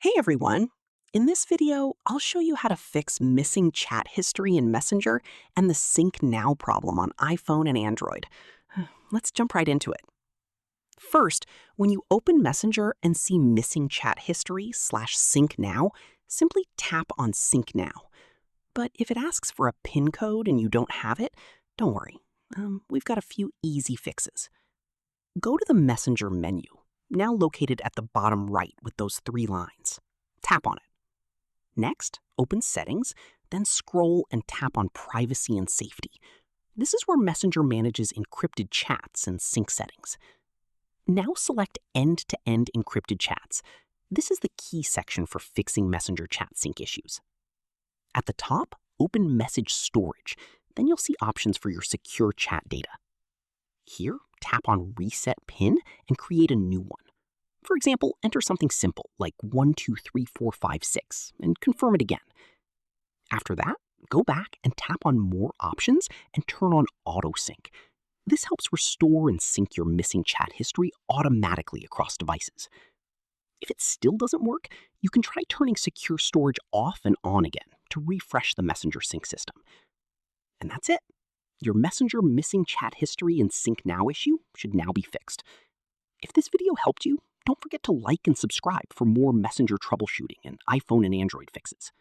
Hey everyone! In this video, I'll show you how to fix missing chat history in Messenger and the Sync Now problem on iPhone and Android. Let's jump right into it. First, when you open Messenger and see missing chat history/Sync Now, simply tap on Sync Now. But if it asks for a PIN code and you don't have it, don't worry. We've got a few easy fixes. Go to the Messenger menu, now located at the bottom right with those three lines. Tap on it. Next, open Settings, then scroll and tap on Privacy and Safety. This is where Messenger manages encrypted chats and sync settings. Now select End-to-End Encrypted Chats. This is the key section for fixing Messenger chat sync issues. At the top, open Message Storage. Then you'll see options for your secure chat data. Here, tap on Reset PIN and create a new one. For example, enter something simple like 123456 and confirm it again. After that, go back and tap on More Options and turn on Auto Sync. This helps restore and sync your missing chat history automatically across devices. If it still doesn't work, you can try turning secure storage off and on again to refresh the Messenger sync system. And that's it. Your Messenger missing chat history and Sync Now issue should now be fixed. If this video helped you, don't forget to like and subscribe for more Messenger troubleshooting and iPhone and Android fixes.